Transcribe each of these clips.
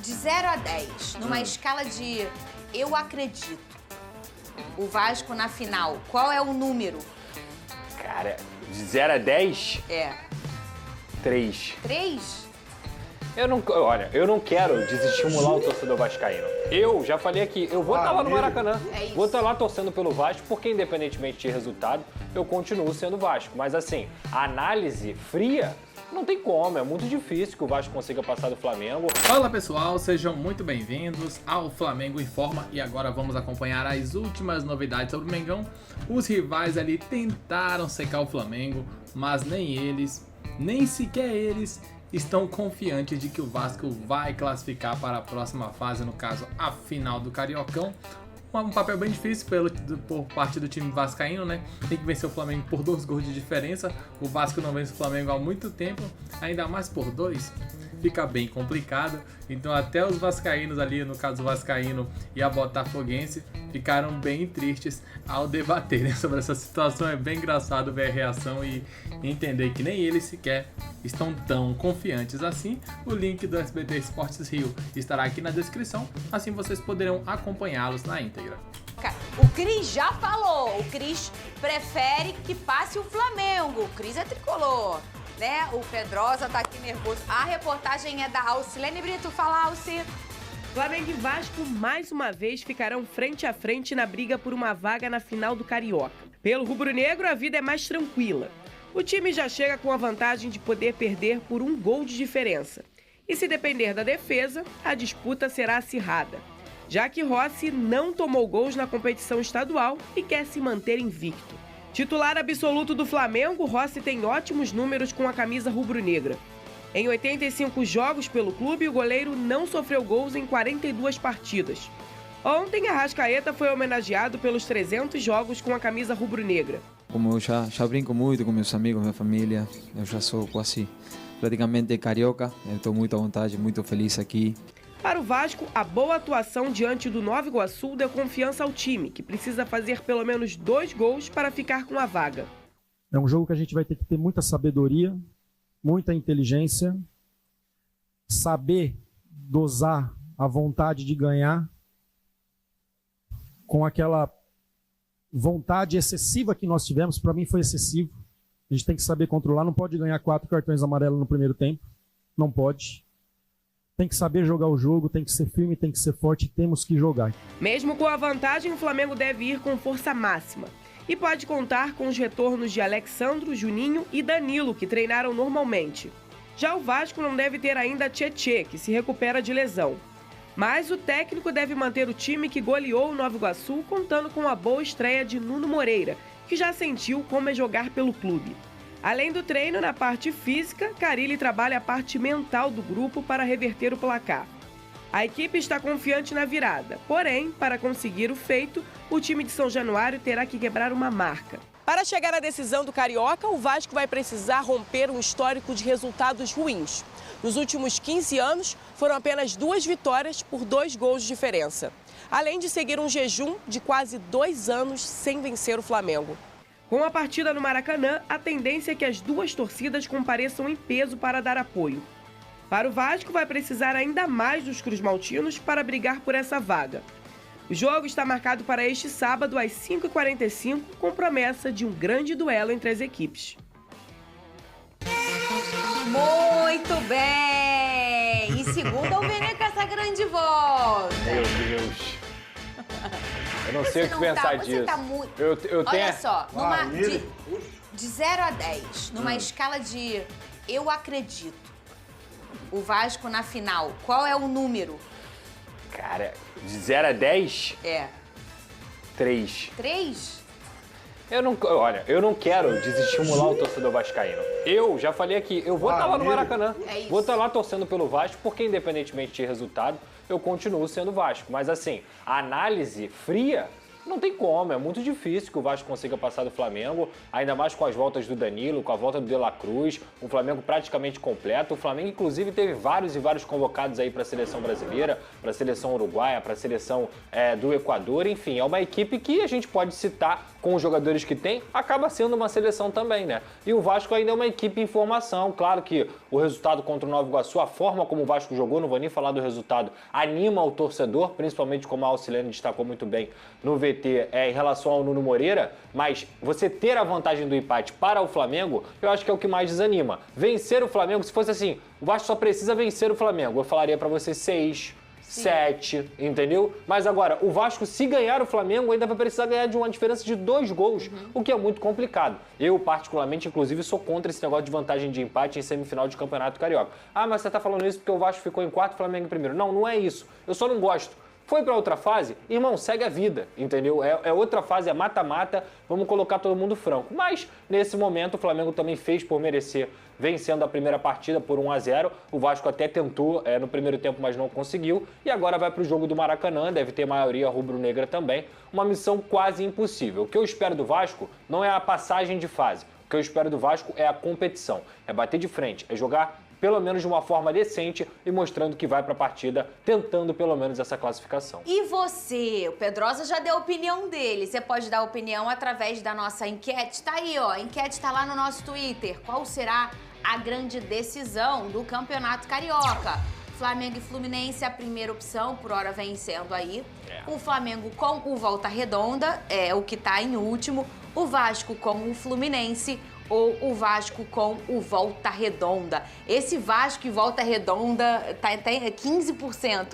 De 0 a 10, numa escala de eu acredito, o Vasco na final, qual é o número? Cara, de 0 a 10? É. 3. 3? Olha, eu não quero desestimular o torcedor vascaíno. Eu já falei aqui, eu vou estar lá no Maracanã. É isso. Vou estar lá torcendo pelo Vasco, porque independentemente de resultado, eu continuo sendo Vasco. Mas assim, a análise fria, não tem como, é muito difícil que o Vasco consiga passar do Flamengo. Fala pessoal, sejam muito bem-vindos ao Flamengo Informa e agora vamos acompanhar as últimas novidades sobre o Mengão. Os rivais ali tentaram secar o Flamengo, mas nem sequer eles estão confiantes de que o Vasco vai classificar para a próxima fase, no caso a final do Cariocão. Um papel bem difícil por parte do time vascaíno, né? Tem que vencer o Flamengo por 2 gols de diferença. O Vasco não vence o Flamengo há muito tempo, ainda mais por 2. Fica bem complicado. Então até os vascaínos ali, no caso o vascaíno e a botafoguense, ficaram bem tristes ao debaterem sobre essa situação. É bem engraçado ver a reação e entender que nem eles sequer estão tão confiantes assim. O link do SBT Esportes Rio estará aqui na descrição, assim vocês poderão acompanhá-los na íntegra. O Cris já falou, o Cris prefere que passe o Flamengo, o Cris é tricolor, né? O Pedrosa tá aqui nervoso. A reportagem é da Alcilene Brito. Fala, Alci. Flamengo e Vasco mais uma vez ficarão frente a frente na briga por uma vaga na final do Carioca. Pelo rubro-negro, a vida é mais tranquila. O time já chega com a vantagem de poder perder por 1 gol de diferença. E se depender da defesa, a disputa será acirrada, já que Rossi não tomou gols na competição estadual e quer se manter invicto. Titular absoluto do Flamengo, Rossi tem ótimos números com a camisa rubro-negra. Em 85 jogos pelo clube, o goleiro não sofreu gols em 42 partidas. Ontem, Arrascaeta foi homenageado pelos 300 jogos com a camisa rubro-negra. Como eu já brinco muito com meus amigos, minha família, eu já sou quase praticamente carioca, eu estou muito à vontade, muito feliz aqui. Para o Vasco, a boa atuação diante do Nova Iguaçu deu confiança ao time, que precisa fazer pelo menos 2 gols para ficar com a vaga. É um jogo que a gente vai ter que ter muita sabedoria, muita inteligência, saber dosar a vontade de ganhar com aquela vontade excessiva que nós tivemos. Para mim foi excessivo. A gente tem que saber controlar, não pode ganhar 4 cartões amarelos no primeiro tempo, não pode. Tem que saber jogar o jogo, tem que ser firme, tem que ser forte, temos que jogar. Mesmo com a vantagem, o Flamengo deve ir com força máxima. E pode contar com os retornos de Alexandro, Juninho e Danilo, que treinaram normalmente. Já o Vasco não deve ter ainda Tietê, que se recupera de lesão. Mas o técnico deve manter o time que goleou o Nova Iguaçu, contando com a boa estreia de Nuno Moreira, que já sentiu como é jogar pelo clube. Além do treino na parte física, Carille trabalha a parte mental do grupo para reverter o placar. A equipe está confiante na virada, porém, para conseguir o feito, o time de São Januário terá que quebrar uma marca. Para chegar à decisão do Carioca, o Vasco vai precisar romper um histórico de resultados ruins. Nos últimos 15 anos, foram apenas 2 vitórias por 2 gols de diferença, além de seguir um jejum de quase 2 anos sem vencer o Flamengo. Com a partida no Maracanã, a tendência é que as 2 torcidas compareçam em peso para dar apoio. Para o Vasco, vai precisar ainda mais dos cruzmaltinos para brigar por essa vaga. O jogo está marcado para este sábado, às 5h45, com promessa de um grande duelo entre as equipes. Muito bem! E segunda, o Vene com essa grande volta. Meu Deus. Eu não sei o que pensar disso. Você tá muito... Eu tenho... Olha só, de 0 a 10, numa escala de eu acredito, o Vasco na final, qual é o número? Cara, de 0 a 10? É. 3. 3? Eu não quero desestimular o torcedor vascaíno. Eu já falei aqui, eu vou estar lá no Maracanã. É isso. Vou estar lá torcendo pelo Vasco, porque independentemente de resultado, eu continuo sendo Vasco. Mas assim, a análise fria, Não tem como, é muito difícil que o Vasco consiga passar do Flamengo, ainda mais com as voltas do Danilo, com a volta do De La Cruz, o Flamengo praticamente completo. O Flamengo, inclusive, teve vários e vários convocados aí para a seleção brasileira, para a seleção uruguaia, para a seleção do Equador. Enfim, é uma equipe que a gente pode citar com os jogadores que tem, acaba sendo uma seleção também, né? E o Vasco ainda é uma equipe em formação. Claro que o resultado contra o Nova Iguaçu, a forma como o Vasco jogou, não vou nem falar do resultado, anima o torcedor, principalmente como a Alcilene destacou muito bem no VT em relação ao Nuno Moreira, mas você ter a vantagem do empate para o Flamengo, eu acho que é o que mais desanima. Vencer o Flamengo, se fosse assim, o Vasco só precisa vencer o Flamengo, eu falaria para você 6, 7, entendeu? Mas agora, o Vasco, se ganhar o Flamengo, ainda vai precisar ganhar de uma diferença de 2 gols, o que é muito complicado. Eu, particularmente, inclusive, sou contra esse negócio de vantagem de empate em semifinal de Campeonato Carioca. Ah, mas você tá falando isso porque o Vasco ficou em quarto, o Flamengo em primeiro. Não, não é isso. Eu só não gosto. Foi para outra fase, irmão, segue a vida, entendeu? É outra fase, é mata-mata, vamos colocar todo mundo franco. Mas, nesse momento, o Flamengo também fez por merecer, vencendo a primeira partida por 1-0. O Vasco até tentou no primeiro tempo, mas não conseguiu. E agora vai para o jogo do Maracanã, deve ter maioria rubro-negra também. Uma missão quase impossível. O que eu espero do Vasco não é a passagem de fase. O que eu espero do Vasco é a competição. É bater de frente, é jogar pelo menos de uma forma decente e mostrando que vai para a partida, tentando pelo menos essa classificação. E você? O Pedrosa já deu a opinião dele. Você pode dar opinião através da nossa enquete. Tá aí, ó. A enquete tá lá no nosso Twitter. Qual será a grande decisão do Campeonato Carioca? Flamengo e Fluminense, a primeira opção, por hora vencendo aí. O Flamengo com o Volta Redonda, é o que tá em último. O Vasco com o Fluminense ou o Vasco com o Volta Redonda. Esse Vasco e Volta Redonda tá até 15%.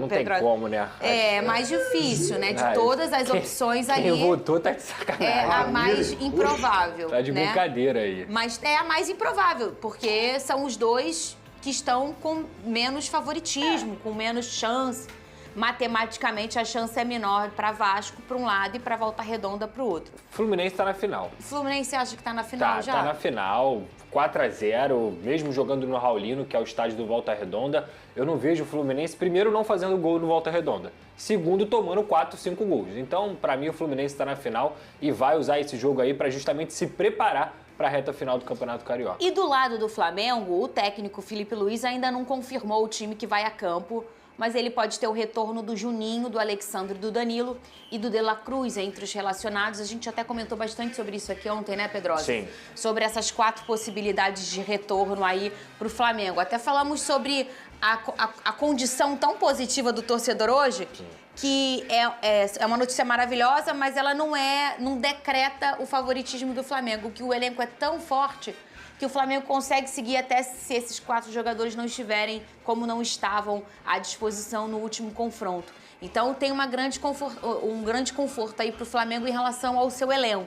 Não tem como, né? É mais difícil, né? De todas as opções ali. Quem votou tá de sacanagem. É a mais improvável. Tá de brincadeira aí. Mas é a mais improvável, porque são os dois que estão com menos favoritismo, com menos chance. Matematicamente, a chance é menor para Vasco para um lado e para Volta Redonda para o outro. Fluminense tá na final. Fluminense acha que tá na final já? Tá na final, 4-0, mesmo jogando no Raulino, que é o estádio do Volta Redonda. Eu não vejo o Fluminense, primeiro, não fazendo gol no Volta Redonda. Segundo, tomando 4, 5 gols. Então, para mim, o Fluminense tá na final e vai usar esse jogo aí para justamente se preparar para a reta final do Campeonato Carioca. E do lado do Flamengo, o técnico Felipe Luiz ainda não confirmou o time que vai a campo, mas ele pode ter o retorno do Juninho, do Alexandre, do Danilo e do De La Cruz entre os relacionados. A gente até comentou bastante sobre isso aqui ontem, né, Pedrosa? Sim. Sobre essas 4 possibilidades de retorno aí pro Flamengo. Até falamos sobre a condição tão positiva do torcedor hoje, que é uma notícia maravilhosa, mas ela não decreta o favoritismo do Flamengo, que o elenco é tão forte que o Flamengo consegue seguir até se esses 4 jogadores não estiverem como não estavam à disposição no último confronto. Então tem um grande conforto aí para o Flamengo em relação ao seu elenco.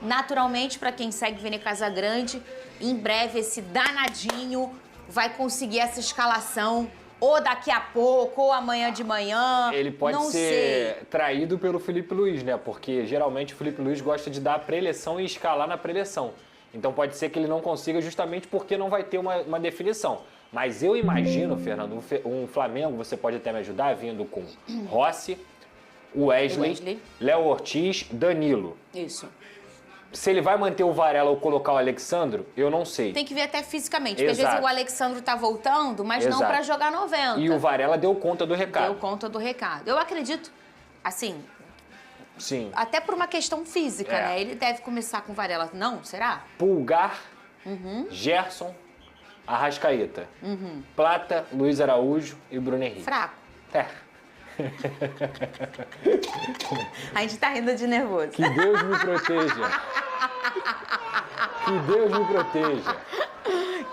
Naturalmente, para quem segue Vene Casagrande, em breve esse danadinho vai conseguir essa escalação ou daqui a pouco, ou amanhã de manhã. Ele pode ser traído pelo Felipe Luiz, né? Porque geralmente o Felipe Luiz gosta de dar a pré-eleição e escalar na pré-eleição. Então pode ser que ele não consiga justamente porque não vai ter uma definição. Mas eu imagino, Fernando, um Flamengo, você pode até me ajudar, vindo com Rossi, Wesley, Léo Ortiz, Danilo. Isso. Se ele vai manter o Varela ou colocar o Alexandro, eu não sei. Tem que ver até fisicamente, porque às vezes o Alexandro tá voltando, mas não para jogar 90. E o Varela deu conta do recado. Deu conta do recado. Eu acredito, assim... Sim. Até por uma questão física, né? Ele deve começar com Varela. Não, será? Pulgar, Gerson, Arrascaeta. Plata, Luiz Araújo e Bruno Henrique. Fraco. É. A gente tá rindo de nervoso. Que Deus me proteja. Que Deus me proteja.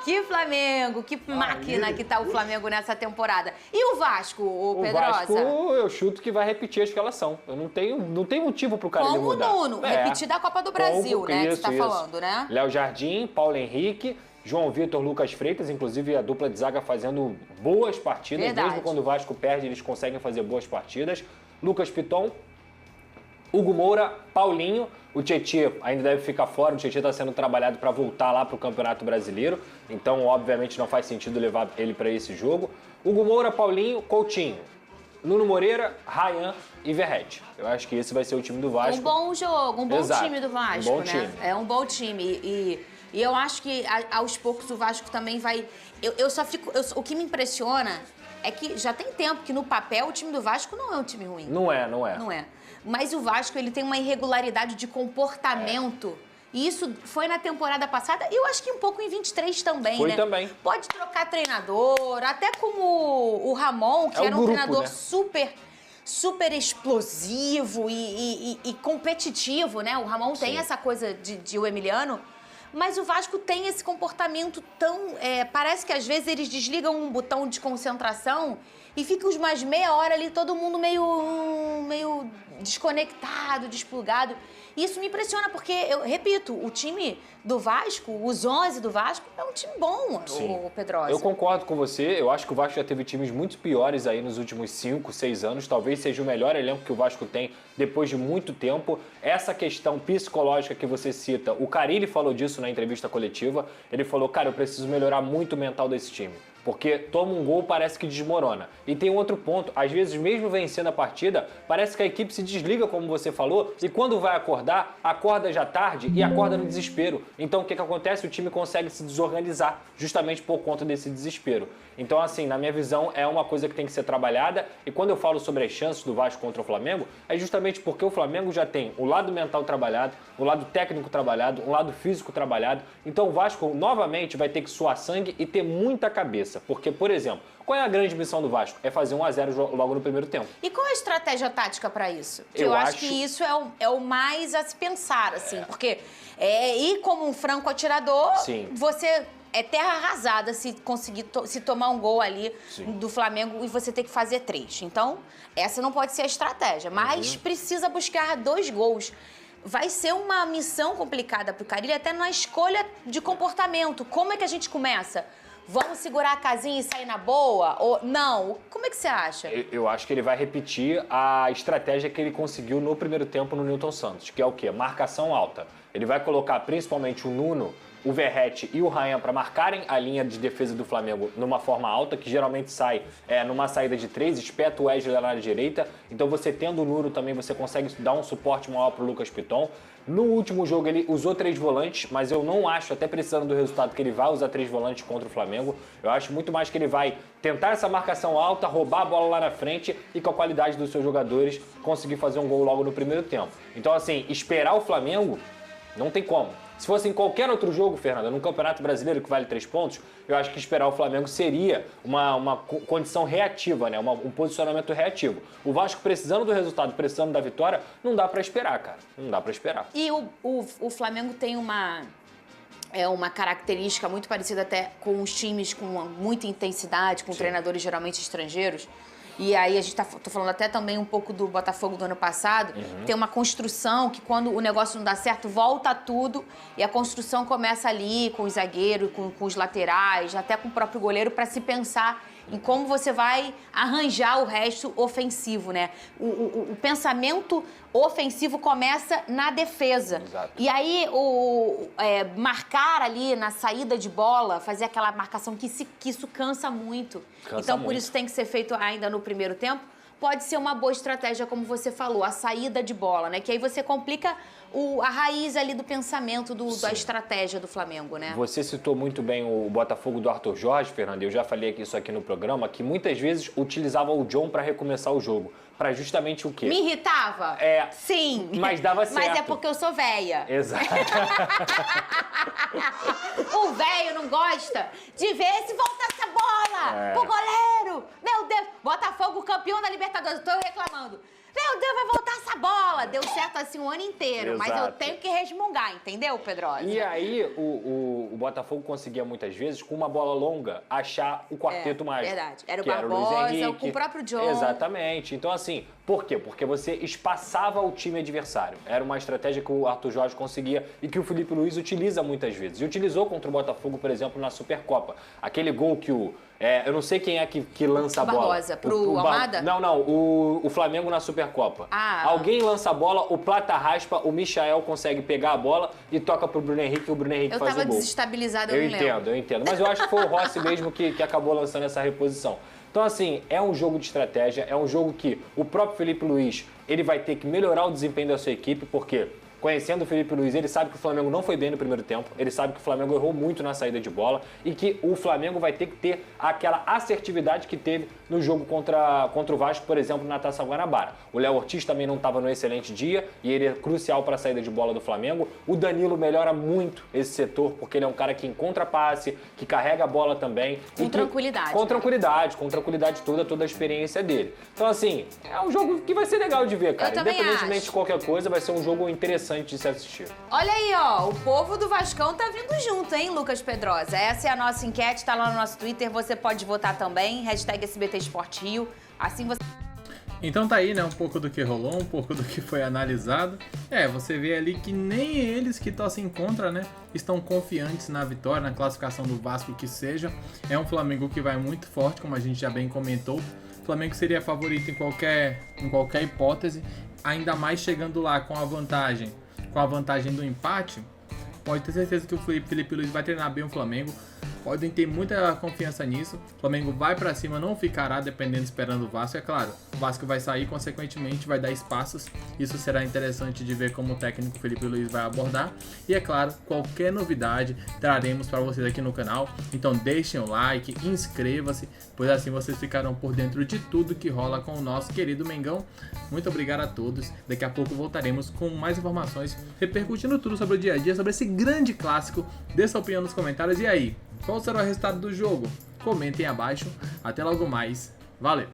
Que Flamengo, que máquina que tá o Flamengo nessa temporada. E o Vasco, o Pedrosa? O Vasco, eu chuto que vai repetir a escalação. Eu não tenho motivo pro cara ele mudar. Como o Nuno, repetir da Copa do Brasil, né? Que você tá falando, né? Léo Jardim, Paulo Henrique, João Vitor, Lucas Freitas, inclusive a dupla de zaga fazendo boas partidas. Verdade. Mesmo quando o Vasco perde, eles conseguem fazer boas partidas. Lucas Piton, Hugo Moura, Paulinho, o Tietê ainda deve ficar fora, o Tietê está sendo trabalhado para voltar lá para o Campeonato Brasileiro, então obviamente não faz sentido levar ele para esse jogo. Hugo Moura, Paulinho, Coutinho, Nuno Moreira, Ryan e Verratti. Eu acho que esse vai ser o time do Vasco. Um bom jogo, um bom Exato. time do Vasco, Um bom né? time. É um bom time. E eu acho que aos poucos o Vasco também vai... Eu só fico... o que me impressiona é que já tem tempo que no papel o time do Vasco não é um time ruim. Não é. Não é. Mas o Vasco, ele tem uma irregularidade de comportamento. E isso foi na temporada passada e eu acho que um pouco em 23 também, Foi né? também. Pode trocar treinador, até como o Ramon, que É o era um grupo, treinador né? super explosivo e competitivo, né? O Ramon tem essa coisa de o Emiliano, mas o Vasco tem esse comportamento tão... parece que às vezes eles desligam um botão de concentração e fica mais meia hora ali todo mundo meio desconectado, desplugado. E isso me impressiona porque, eu repito, o time do Vasco, os 11 do Vasco, é um time bom, o Pedrosa. Eu concordo com você. Eu acho que o Vasco já teve times muito piores aí nos últimos 5, 6 anos. Talvez seja o melhor elenco que o Vasco tem depois de muito tempo. Essa questão psicológica que você cita, o Carille falou disso na entrevista coletiva. Ele falou, cara, eu preciso melhorar muito o mental desse time. Porque toma um gol, parece que desmorona. E tem um outro ponto, às vezes mesmo vencendo a partida, parece que a equipe se desliga, como você falou, e quando vai acordar, acorda já tarde e acorda no desespero. Então o que acontece? O time consegue se desorganizar, justamente por conta desse desespero. Então assim, na minha visão, é uma coisa que tem que ser trabalhada, e quando eu falo sobre as chances do Vasco contra o Flamengo, é justamente porque o Flamengo já tem o lado mental trabalhado, o lado técnico trabalhado, o lado físico trabalhado. Então o Vasco novamente vai ter que suar sangue e ter muita cabeça. Porque, por exemplo, qual é a grande missão do Vasco? É fazer 1-0 logo no primeiro tempo. E qual é a estratégia tática para isso? Eu acho que isso é o mais a se pensar, assim. Porque ir como um franco atirador, você é terra arrasada se conseguir se tomar um gol ali do Flamengo e você ter que fazer 3. Então, essa não pode ser a estratégia. Mas precisa buscar 2 gols. Vai ser uma missão complicada para o Carille, até na escolha de comportamento. Como é que a gente começa? Vamos segurar a casinha e sair na boa? Ou não? Como é que você acha? Eu acho que ele vai repetir a estratégia que ele conseguiu no primeiro tempo no Nilton Santos, que é o quê? Marcação alta. Ele vai colocar principalmente o Nuno, o Verratti e o Ryan para marcarem a linha de defesa do Flamengo numa forma alta, que geralmente sai numa saída de 3, espeta o Wesley na área direita. Então você tendo o Nuno também, você consegue dar um suporte maior para o Lucas Piton. No último jogo ele usou 3 volantes, mas eu não acho, até precisando do resultado, que ele vai usar 3 volantes contra o Flamengo. Eu acho muito mais que ele vai tentar essa marcação alta, roubar a bola lá na frente e com a qualidade dos seus jogadores conseguir fazer um gol logo no primeiro tempo. Então assim, esperar o Flamengo não tem como. Se fosse em qualquer outro jogo, Fernanda, num Campeonato Brasileiro que vale 3 pontos, eu acho que esperar o Flamengo seria uma condição reativa, né? Um posicionamento reativo. O Vasco precisando do resultado, precisando da vitória, não dá pra esperar, cara. Não dá pra esperar. E o Flamengo tem uma característica muito parecida até com os times com muita intensidade, com treinadores geralmente estrangeiros. E aí a gente tô falando até também um pouco do Botafogo do ano passado. Tem uma construção que quando o negócio não dá certo, volta tudo. E a construção começa ali com os zagueiros, com os laterais, até com o próprio goleiro, para se pensar em como você vai arranjar o resto ofensivo, né? O pensamento ofensivo começa na defesa. Exato. E aí, marcar ali na saída de bola, fazer aquela marcação que isso cansa muito. Então, por isso tem que ser feito ainda no primeiro tempo. Pode ser uma boa estratégia, como você falou, a saída de bola, né? Que aí você complica a raiz ali do pensamento da estratégia do Flamengo, né? Você citou muito bem o Botafogo do Arthur Jorge, Fernanda. Eu já falei isso aqui no programa, que muitas vezes utilizava o John para recomeçar o jogo. Para justamente o quê? Me irritava? Sim. Mas dava certo. Mas é porque eu sou véia. Exato. O velho não gosta de ver se volta essa bola pro goleiro. Meu Deus, Botafogo campeão da Libertadores, tô reclamando. Meu Deus, vai voltar essa bola. Deu certo assim o ano inteiro, Exato. mas eu tenho que resmungar, entendeu, Pedrosa? E aí o Botafogo conseguia muitas vezes, com uma bola longa, achar o quarteto mágico. Verdade. Era o que Barbosa, Luiz Henrique. com o próprio John. Exatamente. Então assim, por quê? Porque você espaçava o time adversário. Era uma estratégia que o Arthur Jorge conseguia e que o Felipe Luiz utiliza muitas vezes. E utilizou contra o Botafogo, por exemplo, na Supercopa. Aquele gol que eu não sei quem é que lança a bola. Barbosa, pro Almada? Não. O Flamengo na Supercopa. Alguém lança a bola, o Plata raspa, o Michael consegue pegar a bola e toca pro Bruno Henrique e o Bruno Henrique faz o gol. Eu tava desestabilizada, eu não lembro. Eu entendo. Mas eu acho que foi o Rossi mesmo que acabou lançando essa reposição. Então, assim, é um jogo de estratégia, é um jogo que o próprio Felipe Luiz, ele vai ter que melhorar o desempenho da sua equipe, porque conhecendo o Felipe Luiz, ele sabe que o Flamengo não foi bem no primeiro tempo, ele sabe que o Flamengo errou muito na saída de bola e que o Flamengo vai ter que ter aquela assertividade que teve no jogo contra o Vasco, por exemplo, na Taça Guanabara. O Léo Ortiz também não estava no excelente dia e ele é crucial para a saída de bola do Flamengo. O Danilo melhora muito esse setor, porque ele é um cara que encontra passe, que carrega a bola também. Com tranquilidade. Com tranquilidade toda a experiência dele. Então, assim, é um jogo que vai ser legal de ver, cara. Independentemente de qualquer coisa, vai ser um jogo interessante de se assistir. Olha aí, ó, o povo do Vascão tá vindo junto, hein, Lucas Pedrosa? Essa é a nossa enquete, tá lá no nosso Twitter, você pode votar também, #SBT Esporte Rio, assim você... Então tá aí, né, um pouco do que rolou, um pouco do que foi analisado. Você vê ali que nem eles que torcem contra, né, estão confiantes na vitória, na classificação do Vasco que seja. É um Flamengo que vai muito forte, como a gente já bem comentou. O Flamengo seria favorito em qualquer hipótese, ainda mais chegando lá com a vantagem do empate. Pode ter certeza que o Felipe Luiz vai treinar bem o Flamengo. Podem ter muita confiança nisso. O Flamengo vai pra cima, não ficará dependendo, esperando o Vasco. É claro, o Vasco vai sair, consequentemente vai dar espaços. Isso será interessante de ver como o técnico Felipe Luiz vai abordar. E é claro, qualquer novidade traremos para vocês aqui no canal. Então deixem o like, inscreva-se, pois assim vocês ficarão por dentro de tudo que rola com o nosso querido Mengão. Muito obrigado a todos. Daqui a pouco voltaremos com mais informações, repercutindo tudo sobre o dia a dia, sobre esse grande clássico. Dê sua opinião nos comentários. E aí, qual será o resultado do jogo? Comentem abaixo. Até logo mais. Valeu!